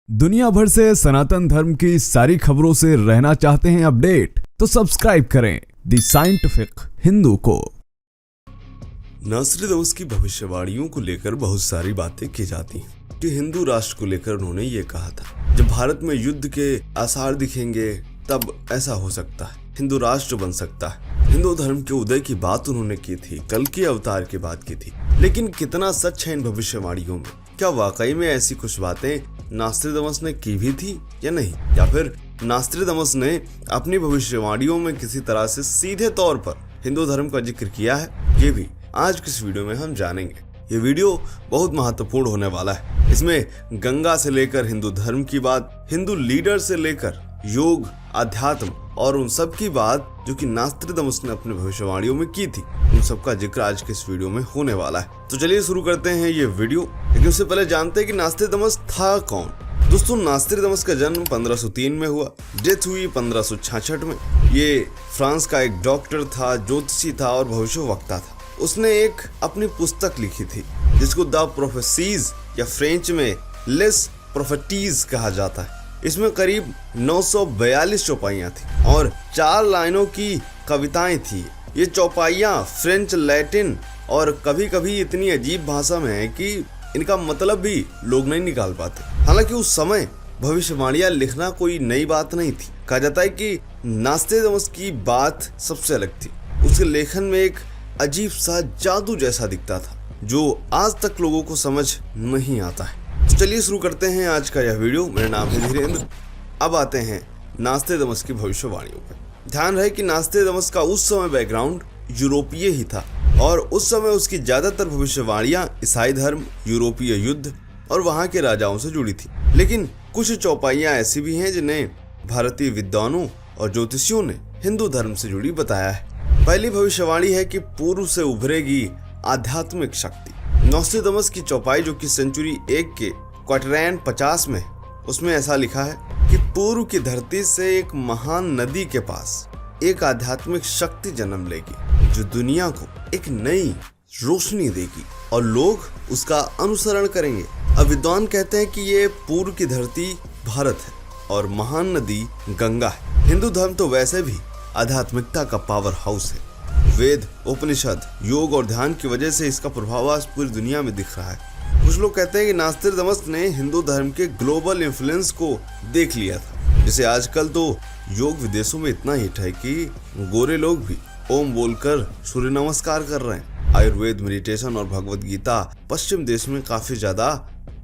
दुनिया भर से सनातन धर्म की सारी खबरों से रहना चाहते हैं अपडेट, तो सब्सक्राइब करें द साइंटिफिक हिंदू को। नास्ट्रेदामस की भविष्यवाणियों को लेकर बहुत सारी बातें की जाती हैं कि हिंदू राष्ट्र को लेकर उन्होंने ये कहा था, जब भारत में युद्ध के आसार दिखेंगे तब ऐसा हो सकता है, हिंदू राष्ट्र बन सकता है। हिंदू धर्म के उदय की बात उन्होंने की थी, कल्कि अवतार की बात की थी। लेकिन कितना सच है इन भविष्यवाणियों में? क्या वाकई में ऐसी कुछ बातें नास्ट्रेदामस ने की भी थी या नहीं, या फिर नास्ट्रेदामस ने अपनी भविष्यवाणियों में किसी तरह से सीधे तौर पर हिंदू धर्म का जिक्र किया है? ये भी आज के इस वीडियो में हम जानेंगे। ये वीडियो बहुत महत्वपूर्ण होने वाला है। इसमें गंगा से लेकर हिंदू धर्म की बात, हिंदू लीडर से लेकर योग, अध्यात्म और उन सब की बात जो कि नास्ट्रेदामस ने अपने भविष्यवाणियों में की थी, उन सब का जिक्र आज के इस वीडियो में होने वाला है। तो चलिए शुरू करते हैं ये वीडियो। लेकिन उससे पहले जानते हैं कि नास्ट्रेदामस था कौन। दोस्तों, नास्ट्रेदामस का जन्म 1503 में हुआ, डेथ हुई 1566 में। ये फ्रांस का एक डॉक्टर था, ज्योतिषी था और भविष्यवक्ता था। उसने एक अपनी पुस्तक लिखी थी जिसको द प्रोफेसीज या फ्रेंच में लेस प्रोफेटीज कहा जाता है। इसमें करीब 942 चौपाइयां थी और 4 लाइनों की कविताएं थी। ये चौपाइयां फ्रेंच, लैटिन और कभी कभी इतनी अजीब भाषा में है कि इनका मतलब भी लोग नहीं निकाल पाते। हालांकि उस समय भविष्यवाणियां लिखना कोई नई बात नहीं थी। कहा जाता है कि नास्ट्रेदामस की बात सबसे अलग थी। उसके लेखन में एक अजीब सा जादू जैसा दिखता था जो आज तक लोगों को समझ नहीं आता है। तो चलिए शुरू करते हैं आज का यह वीडियो। मेरा नाम है धीरेन्द्र। अब आते हैं नास्ट्रेदामस की भविष्यवाणियों पर। ध्यान रहे कि नास्ट्रेदामस का उस समय बैकग्राउंड यूरोपीय ही था और उस समय उसकी ज्यादातर भविष्यवाणियां ईसाई धर्म, यूरोपीय युद्ध और वहां के राजाओं से जुड़ी थी। लेकिन कुछ चौपाइयां ऐसी भी हैं जिन्हें भारतीय विद्वानों और ज्योतिषियों ने हिंदू धर्म से जुड़ी बताया है। पहली भविष्यवाणी है कि पूर्व से उभरेगी आध्यात्मिक शक्ति। नास्ट्रेदामस की चौपाई जो कि सेंचुरी 1 के क्वार्टरैन 50 में, उसमें ऐसा लिखा है कि पूर्व की धरती से एक महान नदी के पास एक आध्यात्मिक शक्ति जन्म लेगी जो दुनिया को एक नई रोशनी देगी और लोग उसका अनुसरण करेंगे। अब विद्वान कहते हैं कि ये पूर्व की धरती भारत है और महान नदी गंगा है। हिंदू धर्म तो वैसे भी आध्यात्मिकता का पावर हाउस है। वेद, उपनिषद, योग और ध्यान की वजह से इसका प्रभाव आज पूरी दुनिया में दिख रहा है। कुछ लोग कहते हैं कि नास्ट्रेदामस ने हिंदू धर्म के ग्लोबल इन्फ्लुएंस को देख लिया था। जैसे आजकल तो योग विदेशों में इतना हिट है कि गोरे लोग भी ओम बोलकर सूर्य नमस्कार कर रहे हैं। आयुर्वेद, मेडिटेशन और भगवत गीता पश्चिम देश में काफी ज्यादा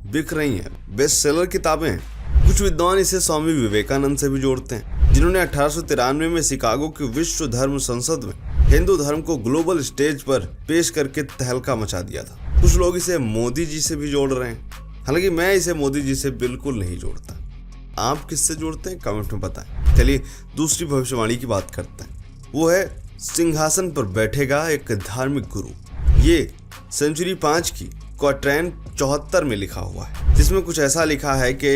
बिक रही हैं, बेस्ट सेलर किताबें हैं। कुछ विद्वान इसे स्वामी विवेकानंद से भी जोड़ते हैं, जिन्होंने 1893 में शिकागो की विश्व धर्म संसद में हिंदू धर्म को ग्लोबल स्टेज पर पेश करके तहलका मचा दिया था। कुछ लोग इसे मोदी जी से भी जोड़ रहे हैं, हालांकि मैं इसे मोदी जी से बिल्कुल नहीं जोड़ता। आप किससे जोड़ते हैं कमेंट में बताएं। चलिए दूसरी भविष्यवाणी की बात करते हैं। वो है सिंहासन पर बैठेगा एक धार्मिक गुरु। ये सेंचुरी 5 की क्वार्टरैन 74 में लिखा हुआ है, जिसमें कुछ ऐसा लिखा है कि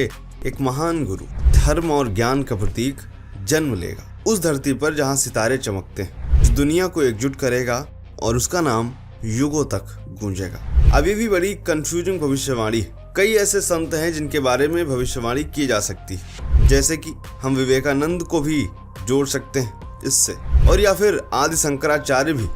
एक महान गुरु धर्म और ज्ञान का प्रतीक जन्म लेगा उस धरती पर जहां सितारे चमकते हैं, जो दुनिया को एकजुट करेगा और उसका नाम युगों तक गूंजेगा। अभी भी बड़ी कंफ्यूजिंग भविष्यवाणी है। कई ऐसे संत हैं जिनके बारे में भविष्यवाणी की जा सकती है, जैसे कि हम विवेकानंद को भी जोड़ सकते हैं इससे, और या फिर आदि शंकराचार्य भी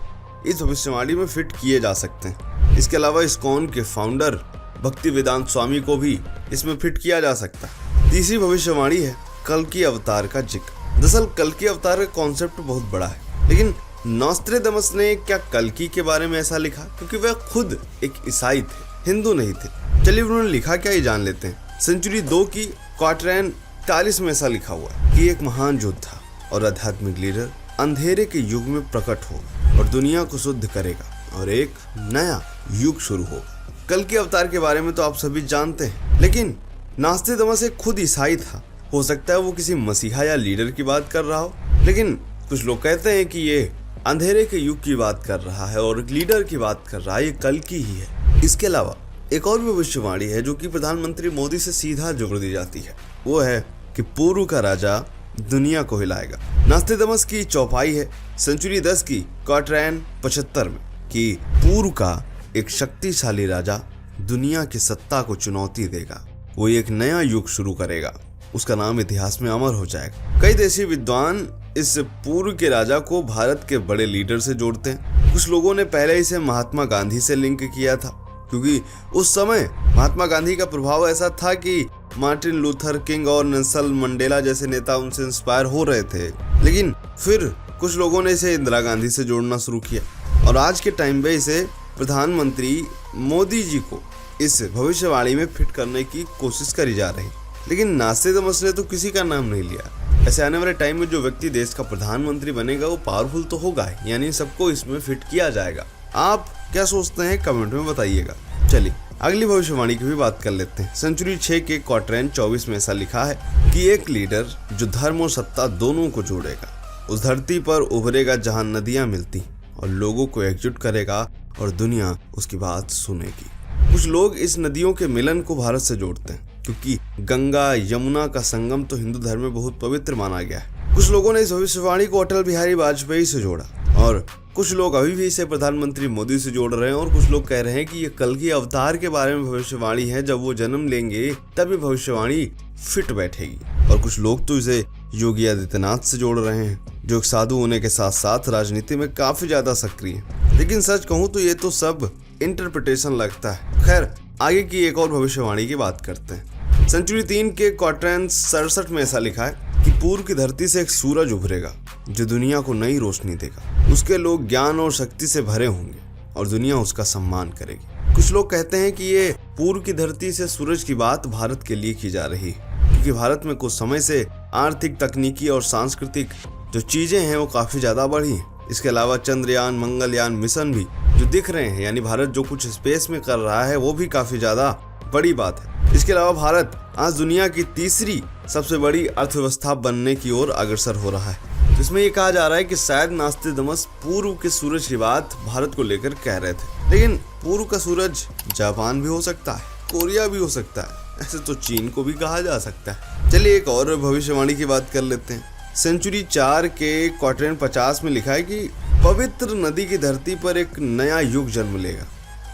इस भविष्यवाणी में फिट किए जा सकते हैं। इसके अलावा इस्कॉन के फाउंडर भक्ति वेदांत स्वामी को भी इसमें फिट किया जा सकता है। तीसरी भविष्यवाणी है कल्कि अवतार का जिक्र। दरअसल कल्कि अवतार का कॉन्सेप्ट बहुत बड़ा है, लेकिन नास्ट्रेदामस ने क्या कल्कि के बारे में ऐसा लिखा? क्योंकि वह खुद एक ईसाई थे, हिंदू नहीं थे। चलिए उन्होंने लिखा क्या, ये जान लेते हैं। सेंचुरी 2 की क्वार्टरैन 41 में ऐसा लिखा हुआ है कि एक महान योद्धा और आध्यात्मिक लीडर अंधेरे के युग में प्रकट होगा और दुनिया को शुद्ध करेगा और एक नया युग शुरू होगा। कल्कि अवतार के बारे में तो आप सभी जानते हैं, लेकिन नास्ट्रेदामस एक खुद ईसाई था। हो सकता है वो किसी मसीहा या लीडर की बात कर रहा हो, लेकिन कुछ लोग कहते हैं कि ये अंधेरे के युग की बात कर रहा है और एक लीडर की बात कर रहा है, ये कल्कि ही है। इसके अलावा एक और भविष्यवाणी है जो कि प्रधानमंत्री मोदी से सीधा जोड़ दी जाती है। वो है कि पूर्व का राजा दुनिया को हिलाएगा। नास्ट्रेदामस की चौपाई है सेंचुरी 10 की क्वार्टरैन 75 में कि पूर्व का एक शक्तिशाली राजा दुनिया की सत्ता को चुनौती देगा। वो एक नया युग शुरू करेगा। उसका नाम इतिहास में अमर हो जाएगा। कई देशी विद्वान इस पूर्व के राजा को भारत के बड़े लीडर से जोड़ते हैं। कुछ लोगों ने पहले इसे महात्मा गांधी से लिंक किया था, क्योंकि उस समय महात्मा गांधी का प्रभाव ऐसा था कि मार्टिन लूथर किंग और नेल्सन मंडेला जैसे नेता उनसे इंस्पायर हो रहे थे। लेकिन फिर कुछ लोगों ने इसे इंदिरा गांधी से जोड़ना शुरू किया और आज के टाइम पे इसे प्रधानमंत्री मोदी जी को इस भविष्यवाणी में फिट करने की कोशिश करी जा रही। लेकिन नास्टेदामस ने तो किसी का नाम नहीं लिया। ऐसे आने वाले टाइम में जो व्यक्ति देश का प्रधानमंत्री बनेगा वो पावरफुल तो होगा, यानी सबको इसमें फिट किया जाएगा। आप क्या सोचते हैं कमेंट में बताइएगा। चलिए अगली भविष्यवाणी की भी बात कर लेते हैं। सेंचुरी 6 के क्वाड्रेंट 24 में ऐसा लिखा है कि एक लीडर जो धर्म और सत्ता दोनों को जोड़ेगा, उस धरती पर उभरेगा जहां नदियां मिलती और लोगों को एकजुट करेगा और दुनिया उसकी बात सुनेगी। कुछ लोग इस नदियों के मिलन को भारत से जोड़ते हैं, क्योंकि गंगा यमुना का संगम तो हिंदू धर्म में बहुत पवित्र माना गया है। कुछ लोगों ने इस भविष्यवाणी को अटल बिहारी वाजपेयी से जोड़ा और कुछ लोग अभी भी इसे प्रधानमंत्री मोदी से जोड़ रहे हैं और कुछ लोग कह रहे हैं कि ये कल्कि अवतार के बारे में भविष्यवाणी है, जब वो जन्म लेंगे तब ये भविष्यवाणी फिट बैठेगी। और कुछ लोग तो इसे योगी आदित्यनाथ से जोड़ रहे हैं, जो एक साधु होने के साथ साथ राजनीति में काफी ज्यादा सक्रिय है। लेकिन सच कहूं तो ये तो सब इंटरप्रिटेशन लगता है। खैर आगे की एक और भविष्यवाणी की बात करते हैं। सेंचुरी 3 के क्वाड्रेंट 67 में ऐसा लिखा है कि पूर्व की धरती से एक सूरज उभरेगा जो दुनिया को नई रोशनी देगा। उसके लोग ज्ञान और शक्ति से भरे होंगे और दुनिया उसका सम्मान करेगी। कुछ लोग कहते हैं कि ये पूर्व की धरती से सूरज की बात भारत के लिए की जा रही है, क्योंकि भारत में कुछ समय से आर्थिक, तकनीकी और सांस्कृतिक जो चीजें हैं वो काफी ज्यादा बढ़ी हैं। इसके अलावा चंद्रयान, मंगलयान मिशन भी जो दिख रहे हैं, यानी भारत जो कुछ स्पेस में कर रहा है वो भी काफी ज्यादा बड़ी बात है। इसके अलावा भारत आज दुनिया की तीसरी सबसे बड़ी अर्थव्यवस्था बनने की ओर अग्रसर हो रहा है। जिसमें ये कहा जा रहा है कि शायद नास्टेदामस पूर्व के सूरज की बात भारत को लेकर कह रहे थे, लेकिन पूर्व का सूरज जापान भी हो सकता है, कोरिया भी हो सकता है, ऐसे तो चीन को भी कहा जा सकता है। चलिए एक और भविष्यवाणी की बात कर लेते हैं। सेंचुरी 4 के क्वाड्रेंट 50 में लिखा है कि पवित्र नदी की धरती पर एक नया युग जन्म लेगा।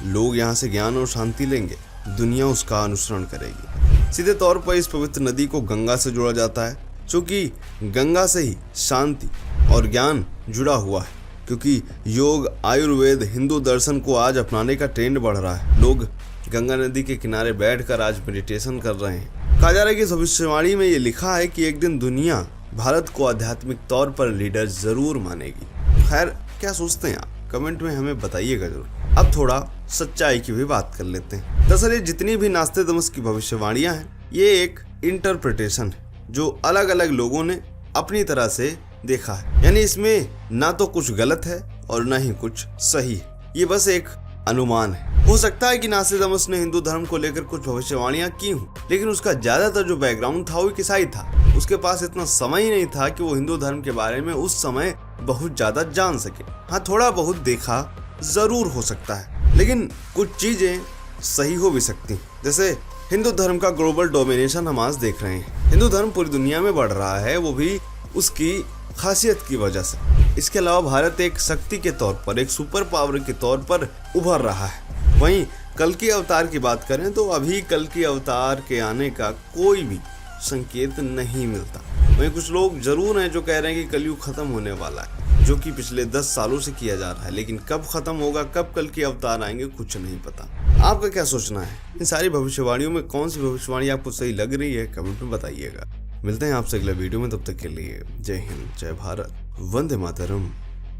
लोग यहाँ से ज्ञान और शांति लेंगे, दुनिया उसका अनुसरण करेगी। सीधे तौर पर इस पवित्र नदी को गंगा से जोड़ा जाता है, क्योंकि गंगा से ही शांति और ज्ञान जुड़ा हुआ है। क्योंकि योग, आयुर्वेद, हिंदू दर्शन को आज अपनाने का ट्रेंड बढ़ रहा है। लोग गंगा नदी के किनारे बैठकर आज मेडिटेशन कर रहे हैं। कहा जा रहा है कि इस भविष्यवाणी में ये लिखा है कि एक दिन दुनिया भारत को आध्यात्मिक तौर पर लीडर जरूर मानेगी। खैर क्या सोचते हैं आप, कमेंट में हमें बताइएगा जरूर। अब थोड़ा सच्चाई की भी बात कर लेते हैं। दरअसल ये जितनी भी नास्टेदामस की भविष्यवाणियां हैं, ये एक इंटरप्रिटेशन है जो अलग अलग लोगों ने अपनी तरह से देखा है। यानी इसमें ना तो कुछ गलत है और ना ही कुछ सही है, ये बस एक अनुमान है। हो सकता है कि नास्टेदामस ने हिंदू धर्म को लेकर कुछ भविष्यवाणियां की हों, लेकिन उसका ज्यादातर जो बैकग्राउंड था वो एक ईसाई था। उसके पास इतना समय ही नहीं था कि वो हिंदू धर्म के बारे में उस समय बहुत ज्यादा जान सके। हाँ, थोड़ा बहुत देखा जरूर हो सकता है, लेकिन कुछ चीजें सही हो भी सकती। जैसे हिंदू धर्म का ग्लोबल डोमिनेशन हम आज देख रहे हैं। हिंदू धर्म पूरी दुनिया में बढ़ रहा है, वो भी उसकी खासियत की वजह से। इसके अलावा भारत एक शक्ति के तौर पर, एक सुपर पावर के तौर पर उभर रहा है। वहीं कल्कि अवतार की बात करें तो अभी कल्कि अवतार के आने का कोई भी संकेत नहीं मिलता। वहीं कुछ लोग जरूर हैं जो कह रहे हैं कि कलयुग खत्म होने वाला है, जो कि पिछले 10 सालों से किया जा रहा है। लेकिन कब खत्म होगा, कब कल्कि अवतार आएंगे, कुछ नहीं पता। आपका क्या सोचना है? इन सारी भविष्यवाणियों में कौन सी भविष्यवाणी आपको सही लग रही है, कमेंट में बताइएगा। मिलते हैं आपसे अगले वीडियो में, तब तक के लिए जय हिंद, जय भारत, वंदे मातरम।